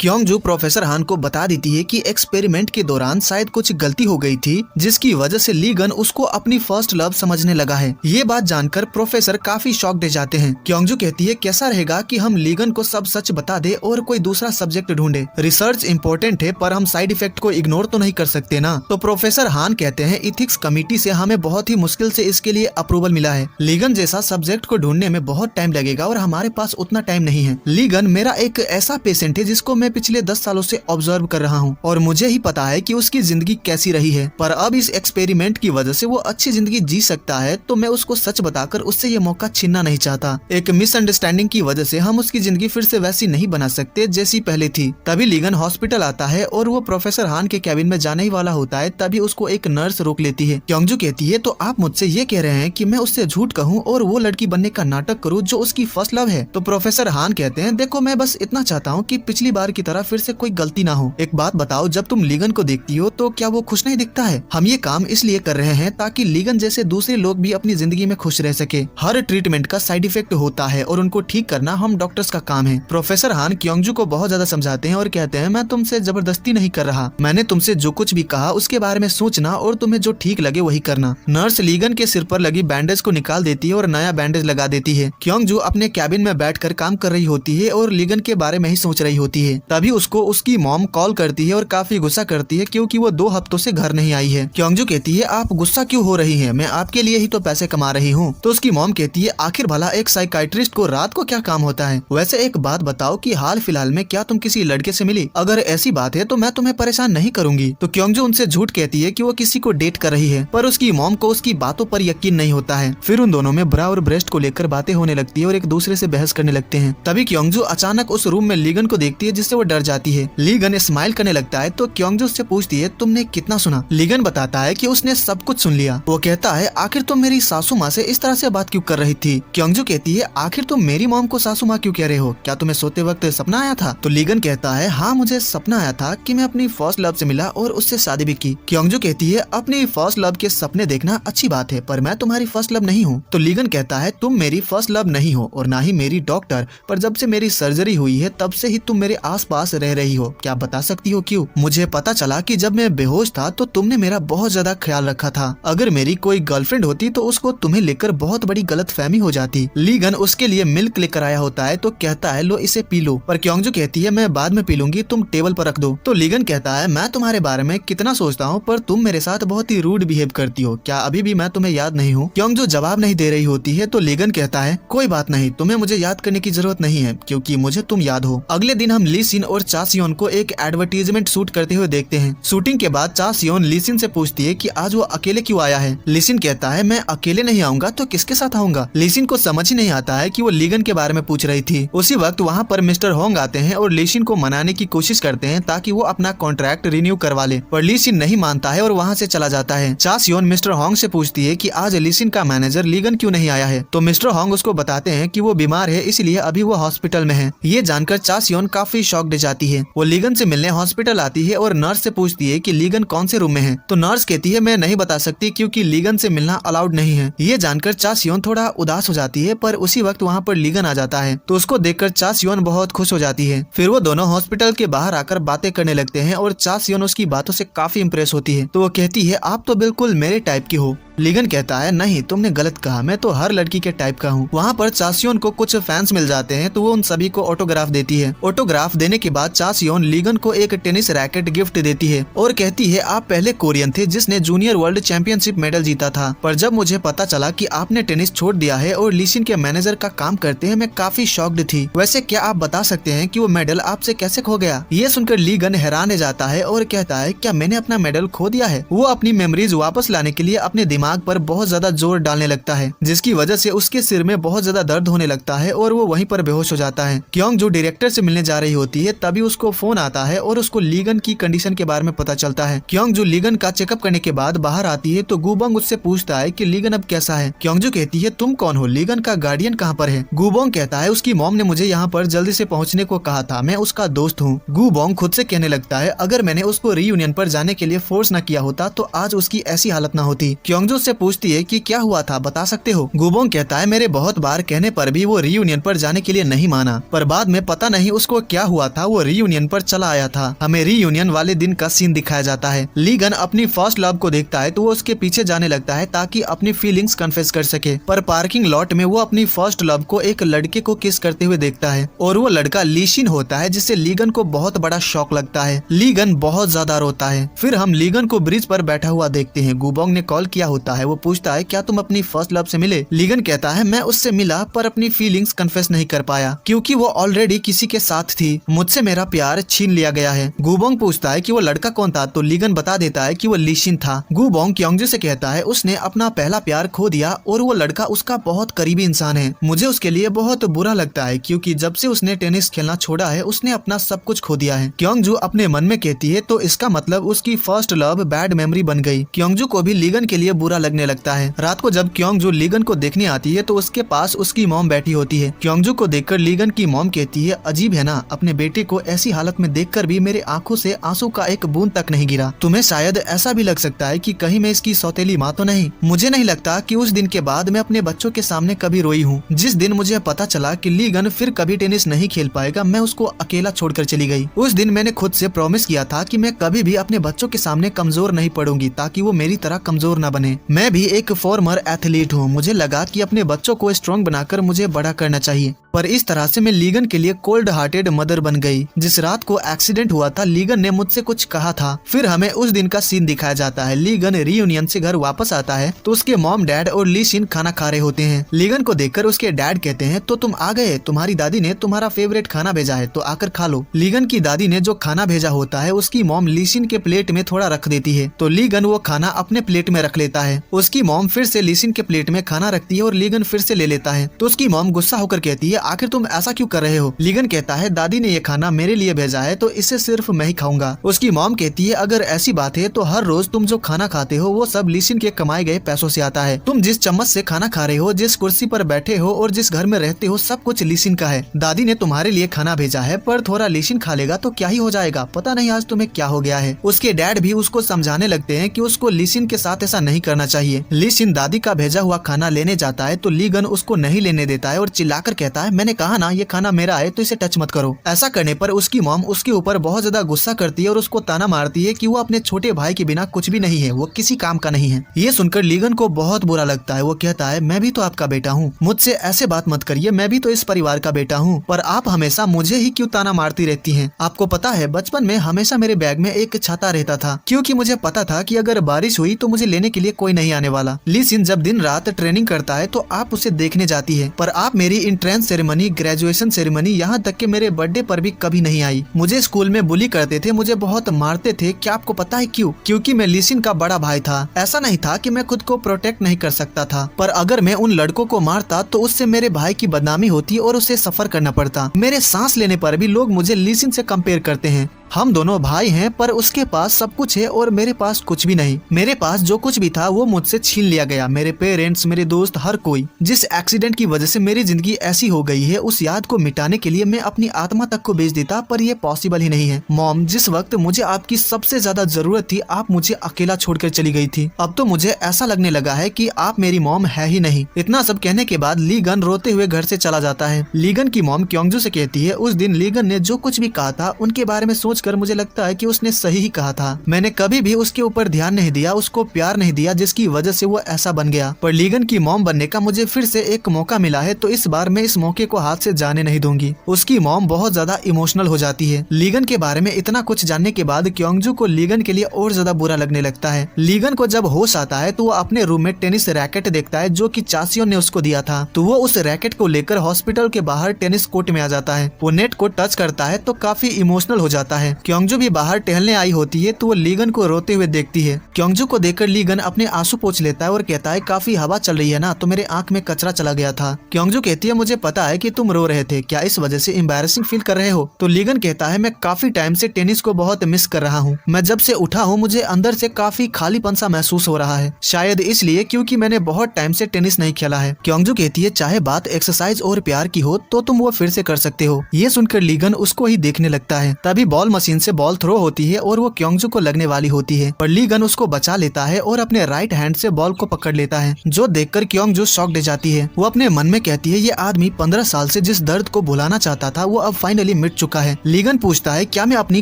Kyungju professor हान को बता देती है कि एक्सपेरिमेंट के दौरान शायद कुछ गलती हो गई थी, जिसकी वजह से लीगन उसको अपनी फर्स्ट लव समझने लगा है। ये बात जानकर प्रोफेसर काफी शॉक्ड हो जाते हैं। क्योंगजू कहती है कैसा रहेगा कि हम लीगन को सब सच बता दे और कोई दूसरा सब्जेक्ट ढूंढे। रिसर्च इम्पोर्टेंट है पर हम साइड इफेक्ट को इग्नोर तो नहीं कर सकते ना। तो प्रोफेसर हान कहते हैं इथिक्स कमेटी से हमें बहुत ही मुश्किल से इसके लिए अप्रूवल मिला है। लीगन जैसा सब्जेक्ट को ढूंढने में बहुत टाइम लगेगा और हमारे पास उतना टाइम नहीं है। लीगन मेरा एक ऐसा पेशेंट है जिसको मैं पिछले 10 सालों से ऑब्जर्व कर रहा हूँ और मुझे ही पता है कि उसकी जिंदगी कैसी रही है, पर अब इस एक्सपेरिमेंट की वजह से वो अच्छी जिंदगी जी सकता है, तो मैं उसको सच बताकर उससे ये मौका छीनना नहीं चाहता। एक मिसअंडरस्टैंडिंग की वजह से हम उसकी जिंदगी फिर से वैसी नहीं बना सकते जैसी पहले थी। तभी लीगन हॉस्पिटल आता है और वो प्रोफेसर हान के कैबिन में जाने ही वाला होता है, तभी उसको एक नर्स रोक लेती है। क्योंगजू कहती है तो आप मुझसे ये कह रहे हैं कि मैं उससे झूठ कहूँ और वो लड़की बनने का नाटक करूँ जो उसकी फर्स्ट लव है। तो प्रोफेसर हान कहते हैं देखो मैं बस इतना चाहता हूँ कि पिछली बार की तरह फिर से कोई गलती ना हो। एक बात बताओ, जब तुम लीगन को देखती हो तो क्या वो खुश नहीं दिखता है? हम ये काम इसलिए कर रहे हैं ताकि लीगन जैसे दूसरे लोग भी अपनी जिंदगी में खुश रह सके। हर ट्रीटमेंट का साइड इफेक्ट होता है और उनको ठीक करना हम डॉक्टर्स का काम है। प्रोफेसर हान क्योंगजू को बहुत ज्यादा समझाते हैं और कहते हैं मैं तुमसे जबरदस्ती नहीं कर रहा, मैंने तुमसे जो कुछ भी कहा उसके बारे में सोचना और तुम्हें जो ठीक लगे वही करना। नर्स लीगन के सिर पर लगी बैंडेज को निकाल देती है और नया बैंडेज लगा देती है। क्योंगजू अपने कैबिन में बैठकर काम कर रही होती है और लीगन के बारे में ही सोच रही होती है। तभी उसको उसकी मॉम कॉल करती है और काफी गुस्सा करती है क्योंकि वो 2 हफ्तों से घर नहीं आई है। क्योंगजू कहती है आप गुस्सा क्यों हो रही हैं? मैं आपके लिए ही तो पैसे कमा रही हूँ। तो उसकी मॉम कहती है आखिर भला एक साइकाइट्रिस्ट को रात को क्या काम होता है? वैसे एक बात बताओ कि हाल फिलहाल में क्या तुम किसी लड़के से मिली? अगर ऐसी बात है तो मैं तुम्हें परेशान नहीं करूंगी। तो क्योंगजू उनसे झूठ कहती है कि वो किसी को डेट कर रही है, पर उसकी मॉम को उसकी बातों पर यकीन नहीं होता है। फिर उन दोनों में ब्रा और ब्रेस्ट को लेकर बातें होने लगती है और एक दूसरे से बहस करने लगते हैं। तभी क्योंगजू अचानक उस रूम में लीगन को देखती है जिससे वो डर जाती है। लीगन स्माइल करने लगता है तो क्योंगजू उससे पूछती है तुमने कितना सुना? लीगन बताता है कि उसने सब कुछ सुन लिया। वो कहता है आखिर तुम मेरी सासू माँ से इस तरह से बात क्यों कर रही थी? क्योंगजू कहती है आखिर तुम मेरी मॉम को सासू माँ क्यों कह रहे हो? क्या तुम्हें सोते वक्त सपना आया था? तो लीगन कहता है हाँ मुझे सपना आया था कि मैं अपनी फर्स्ट लव से मिला और उससे शादी भी की। क्योंगजू कहती है अपनी फर्स्ट लव के सपने देखना अच्छी बात है, पर मैं तुम्हारी फर्स्ट लव नहीं हूँ। तो लीगन कहता है तुम मेरी फर्स्ट लव नहीं हो और ना ही मेरी डॉक्टर, पर जब से मेरी सर्जरी हुई है तब से ही तुम मेरे आसपास रह रही हो। क्या बता सकती हो क्यों? मुझे पता चला कि जब मैं बेहोश था तो तुमने मेरा बहुत ज्यादा ख्याल रखा था। अगर मेरी कोई गर्लफ्रेंड होती तो उसको तुम्हें लेकर बहुत बड़ी गलतफहमी हो जाती। लीगन उसके लिए मिल्क लेकर आया होता है तो कहता है लो इसे पी लो, पर क्योंगजू कहती है मैं बाद में पी लूंगी, तुम टेबल पर रख दो। तो लीगन कहता है मैं तुम्हारे बारे में कितना सोचता हूँ, पर तुम मेरे साथ बहुत ही रूड बिहेव करती हो। क्या अभी भी मैं तुम्हें याद नहीं हूँ? क्योंगजू जवाब नहीं दे रही होती है तो लीगन कहता है कोई बात नहीं, तुम्हें मुझे याद करने की जरूरत नहीं है क्योंकि मुझे तुम याद हो। अगले दिन हम ली सिन और चा सियोन को एक एडवर्टीजमेंट शूट करते हुए देखते हैं। शूटिंग के बाद चा सियोन ली सिन से पूछती है कि आज वो अकेले क्यों आया है? ली सिन कहता है मैं अकेले नहीं आऊंगा तो किसके साथ आऊंगा? ली सिन को समझ ही नहीं आता है कि वो लीगन के बारे में पूछ रही थी। उसी वक्त वहाँ पर मिस्टर होंग आते हैं और ली सिन को मनाने की कोशिश करते हैं ताकि वो अपना कॉन्ट्रैक्ट रिन्यू करवा ले, पर ली सिन नहीं मानता है और वहाँ से चला जाता है। चा सियोन मिस्टर होंग से पूछती है कि आज ली सिन का मैनेजर लीगन क्यों नहीं आया है? तो मिस्टर होंग उसको बताते हैं कि वो बीमार है इसलिए अभी वो हॉस्पिटल में है। ये जानकर चा सियोन काफी शॉक्ड जाती है। वो लीगन से मिलने हॉस्पिटल आती है और नर्स से पूछती है कि लीगन कौन से रूम में है? तो नर्स कहती है मैं नहीं बता सकती क्योंकि लीगन से मिलना अलाउड नहीं है। ये जानकर चा सियोन थोड़ा उदास हो जाती है, पर उसी वक्त वहाँ पर लीगन आ जाता है तो उसको देखकर चा सियोन बहुत खुश हो जाती है। फिर वो दोनों हॉस्पिटल के बाहर आकर बातें करने लगते हैं और चा सियोन उसकी बातों से काफी इम्प्रेस होती है। तो वो कहती है आप तो बिल्कुल मेरे टाइप की हो। लीगन कहता है नहीं तुमने गलत कहा, मैं तो हर लड़की के टाइप का हूँ। वहाँ पर चा सियोन को कुछ फैंस मिल जाते हैं तो वो उन सभी को ऑटोग्राफ देती है। ऑटोग्राफ देने के बाद चा सियोन लीगन को एक टेनिस रैकेट गिफ्ट देती है और कहती है आप पहले कोरियन थे जिसने जूनियर वर्ल्ड चैंपियनशिप मेडल जीता था, पर जब मुझे पता चला कि आपने टेनिस छोड़ दिया है और ली सिन के मैनेजर का काम करते हैं मैं काफी शॉक्ड थी। वैसे क्या आप बता सकते हैं कि वो मेडल आपसे कैसे खो गया? ये सुनकर लीगन हैरान हो जाता है और कहता है क्या मैंने अपना मेडल खो दिया है? वो अपनी मेमोरीज वापस लाने के लिए अपने दिमाग पर बहुत ज्यादा जोर डालने लगता है जिसकी वजह से उसके सिर में बहुत ज्यादा दर्द होने लगता है और वो वहीं पर बेहोश हो जाता है। क्योंगजू डायरेक्टर से मिलने जा रही होती है तभी उसको फोन आता है और उसको लीगन की कंडीशन के बारे में पता चलता है। क्योंगजू लीगन का चेकअप करने के बाद बाहर आती है तो गुबोंग उससे पूछता है कि लीगन अब कैसा है? क्योंगजू कहती है तुम कौन हो? लीगन का गार्डियन कहाँ पर है? गुबोंग कहता है उसकी मॉम ने मुझे यहाँ पर जल्दी से पहुँचने को कहा था, मैं उसका दोस्त हूँ। गुबोंग खुद से कहने लगता है अगर मैंने उसको रीयूनियन पर जाने के लिए फोर्स न किया होता तो आज उसकी ऐसी हालत न होती। क्योंगजू से पूछती है कि क्या हुआ था, बता सकते हो? गुबोंग कहता है मेरे बहुत बार कहने पर भी वो रीयूनियन पर जाने के लिए नहीं माना, पर बाद में पता नहीं उसको क्या हुआ था वो रीयूनियन पर चला आया था। हमें रीयूनियन वाले दिन का सीन दिखाया जाता है। लीगन अपनी फर्स्ट लव को देखता है तो वो उसके पीछे जाने लगता है ताकि अपनी फीलिंग्स कन्फेस कर सके, पर पार्किंग लॉट में वो अपनी फर्स्ट लव को एक लड़के को किस करते हुए देखता है और वो लड़का लीशिन होता है, जिससे लीगन को बहुत बड़ा शॉक लगता है। लीगन बहुत ज्यादा रोता है। फिर हम लीगन को ब्रिज पर बैठा हुआ देखते हैं। गुबोंग ने कॉल किया होता है। वो पूछता है क्या तुम अपनी फर्स्ट लव से मिले? लीगन कहता है मैं उससे मिला पर अपनी फीलिंग्स कन्फेस नहीं कर पाया क्योंकि वो ऑलरेडी किसी के साथ थी। मुझसे मेरा प्यार छीन लिया गया है। गुबोंग पूछता है कि वो लड़का कौन था तो लीगन बता देता है कि वो लीशिन था। गुबोंग क्योंगजू से कहता है उसने अपना पहला प्यार खो दिया और वो लड़का उसका बहुत करीबी इंसान है। मुझे उसके लिए बहुत बुरा लगता है क्योंकि जब से उसने टेनिस खेलना छोड़ा है उसने अपना सब कुछ खो दिया है। क्योंगजू अपने मन में कहती है तो इसका मतलब उसकी फर्स्ट लव बैड मेमोरी बन गई। क्योंगजू को भी लीगन के लिए बुरा लगने लगता है। रात को जब क्योंगजू लीगन को देखने आती है तो उसके पास उसकी मॉम बैठी होती है। क्योंगजू को देखकर लीगन की मॉम कहती है अजीब है ना, अपने बेटे को ऐसी हालत में देखकर भी मेरे आंखों से आंसू का एक बूंद तक नहीं गिरा। तुम्हें शायद ऐसा भी लग सकता है कि कहीं मैं इसकी सौतेली माँ तो नहीं। मुझे नहीं लगता कि उस दिन के बाद मैं अपने बच्चों के सामने कभी रोई हूँ। जिस दिन मुझे पता चला कि लीगन फिर कभी टेनिस नहीं खेल पाएगा मैं उसको अकेला छोड़कर चली गई। उस दिन मैंने खुद से प्रॉमिस किया था कि मैं कभी भी अपने बच्चों के सामने कमजोर नहीं पड़ूंगी ताकि वो मेरी तरह कमजोर न बने। मैं भी एक फॉर्मर एथलीट हूँ। मुझे लगा कि अपने बच्चों को स्ट्रॉन्ग बनाकर मुझे बड़ा करना चाहिए, पर इस तरह से मैं लीगन के लिए कोल्ड हार्टेड मदर बन गई। जिस रात को एक्सीडेंट हुआ था लीगन ने मुझसे कुछ कहा था। फिर हमें उस दिन का सीन दिखाया जाता है। लीगन रीयूनियन से घर वापस आता है तो उसके मॉम डैड और लीशिन खाना खा रहे होते हैं। लीगन को देखकर उसके डैड कहते हैं तो तुम आ गए, तुम्हारी दादी ने तुम्हारा फेवरेट खाना भेजा है तो आकर खा लो। लीगन की दादी ने जो खाना भेजा होता है उसकी मॉम लीशिन के प्लेट में थोड़ा रख देती है तो लीगन वो खाना अपने प्लेट में रख लेता है। उसकी मॉम फिर से लीशिन के प्लेट में खाना रखती है और लीगन फिर से ले लेता है तो उसकी मॉम गुस्सा होकर कहती है आखिर तुम ऐसा क्यों कर रहे हो? लीगन कहता है दादी ने ये खाना मेरे लिए भेजा है तो इसे सिर्फ मैं ही खाऊंगा। उसकी मॉम कहती है अगर ऐसी बात है तो हर रोज तुम जो खाना खाते हो वो सब लीशिन के कमाए गए पैसों से आता है। तुम जिस चम्मच से खाना खा रहे हो, जिस कुर्सी पर बैठे हो और जिस घर में रहते हो सब कुछ लीशिन का है। दादी ने तुम्हारे लिए खाना भेजा है पर थोड़ा लीशिन खा लेगा तो क्या ही हो जाएगा, पता नहीं आज तुम्हें क्या हो गया है। उसके डैड भी उसको समझाने लगते हैं कि उसको लीशिन के साथ ऐसा नहीं करना चाहिए। लीशिन दादी का भेजा हुआ खाना लेने जाता है तो लीगन उसको नहीं लेने देता है और चिल्लाकर कहता है मैंने कहा ना ये खाना मेरा है तो इसे टच मत करो। ऐसा करने पर उसकी मॉम उसके ऊपर बहुत ज्यादा गुस्सा करती है और उसको ताना मारती है कि वो अपने छोटे भाई के बिना कुछ भी नहीं है, वो किसी काम का नहीं है। ये सुनकर लीगन को बहुत बुरा लगता है। वो कहता है मैं भी तो आपका बेटा हूँ, मुझसे ऐसे बात मत करिए, मैं भी तो इस परिवार का बेटा हूँ, पर आप हमेशा मुझे ही क्यों ताना मारती रहती हैं? आपको पता है बचपन में हमेशा मेरे बैग में एक छाता रहता था क्योंकि मुझे पता था कि अगर बारिश हुई तो मुझे लेने के लिए कोई नहीं आने वाला। लीशिन जब दिन रात ट्रेनिंग करता है तो आप उसे देखने जाती है, पर आप मेरी एंट्रेंस सेरेमनी, ग्रेजुएशन सेरेमनी, यहाँ तक कि मेरे बर्थडे पर भी कभी नहीं आई। मुझे स्कूल में बुली करते थे, मुझे बहुत मारते थे। क्या आपको पता है क्यों? क्योंकि मैं लीशिन का बड़ा भाई था। ऐसा नहीं था कि मैं खुद को प्रोटेक्ट नहीं कर सकता था, पर अगर मैं उन लड़कों को मारता तो उससे मेरे भाई की बदनामी होती और उसे सफर करना पड़ता। मेरे सांस लेने पर भी लोग मुझे लीशिन से कंपेयर करते हैं। हम दोनों भाई हैं पर उसके पास सब कुछ है और मेरे पास कुछ भी नहीं। मेरे पास जो कुछ भी था वो मुझसे छीन लिया गया। मेरे पेरेंट्स, मेरे दोस्त, हर कोई। जिस एक्सीडेंट की वजह से मेरी जिंदगी ऐसी हो गई है उस याद को मिटाने के लिए मैं अपनी आत्मा तक को बेच देता, पर ये पॉसिबल ही नहीं है। मॉम, जिस वक्त मुझे आपकी सबसे ज्यादा जरूरत थी आप मुझे अकेला छोड़कर चली गई थी। अब तो मुझे ऐसा लगने लगा है कि आप मेरी मॉम है ही नहीं। इतना सब कहने के बाद लीगन रोते हुए घर से चला जाता है। लीगन की मॉम क्योंगजू से कहती है उस दिन लीगन ने जो कुछ भी कहा था उनके बारे में सोचकर मुझे लगता है कि उसने सही ही कहा था। मैंने कभी भी उसके ऊपर ध्यान नहीं दिया, उसको प्यार नहीं दिया, जिसकी वजह से वो ऐसा बन गया। पर लीगन की मॉम बनने का मुझे फिर से एक मौका मिला है तो इस बार मैं इस मौके को हाथ से जाने नहीं दूंगी। उसकी मॉम बहुत ज्यादा इमोशनल हो जाती है। लीगन के बारे में इतना कुछ जानने के बाद क्योंगजू को लीगन के लिए और ज्यादा बुरा लगने लगता है। लीगन को जब होश आता है तो वो अपने रूम में टेनिस रैकेट देखता है जो कि चासियों ने उसको दिया था, तो वो उस रैकेट को लेकर हॉस्पिटल के बाहर टेनिस कोर्ट में आ जाता है। वो नेट को टच करता है तो काफी इमोशनल हो जाता है। क्योंगजू भी बाहर टहलने आई होती है तो वो लीगन को रोते हुए देखती है। क्योंगजू को देखकर लीगन अपने आंसू पोंछ लेता है और कहता है काफी हवा चल रही है ना तो मेरे आंख में कचरा चला गया था। क्योंगजू कहती है मुझे पता है कि तुम रो रहे थे, क्या इस वजह से एम्बैरेसिंग फील कर रहे हो? तो लीगन कहता है मैं काफी टाइम से टेनिस को बहुत मिस कर रहा हूँ। मैं जब से उठा हूँ मुझे अंदर से काफी खालीपन सा महसूस हो रहा है, शायद इसलिए क्योंकि मैंने बहुत टाइम से टेनिस नहीं खेला है। क्योंगजू कहती है चाहे बात एक्सरसाइज और प्यार की हो तो तुम वो फिर से कर सकते हो। ये सुनकर लीगन उसको ही देखने लगता है। तभी बॉल मशीन से बॉल थ्रो होती है और वो क्योंगजू को लगने वाली होती है, पर ली गन उसको बचा लेता है और अपने राइट हैंड से बॉल को पकड़ लेता है, जो देखकर क्योंगजू शॉक्ड हो जाती है। वो अपने मन में कहती है ये आदमी 15 साल से जिस दर्द को भुलाना चाहता था वो अब फाइनली मिट चुका है। लीगन पूछता है क्या मैं अपनी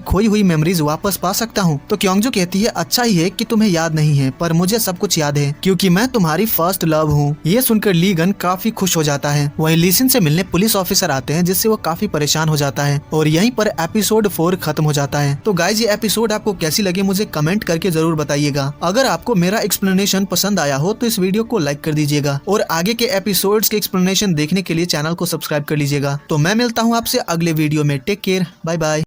खोई हुई मेमोरीज वापस पा सकता हूँ? तो क्योंगजू कहती है अच्छा ही है कि तुम्हें याद नहीं है, पर मुझे सब कुछ याद है क्योंकि मैं तुम्हारी फर्स्ट लव हूँ। ये सुनकर लीगन काफी खुश हो जाता है। वहीं लीसिन से मिलने पुलिस ऑफिसर आते हैं जिससे वो काफी परेशान हो जाता है और यहीं पर एपिसोड 4 खत्म हो जाता है। तो गाइज ये एपिसोड आपको कैसी लगी मुझे कमेंट करके जरूर बताइएगा। अगर आपको मेरा एक्सप्लेनेशन पसंद आया हो तो इस वीडियो को लाइक कर दीजिएगा और आगे के एपिसोड्स के एक्सप्लेनेशन देखने के लिए चैनल को सब्सक्राइब कर लीजिएगा। तो मैं मिलता हूँ आपसे अगले वीडियो में। Take care, bye bye.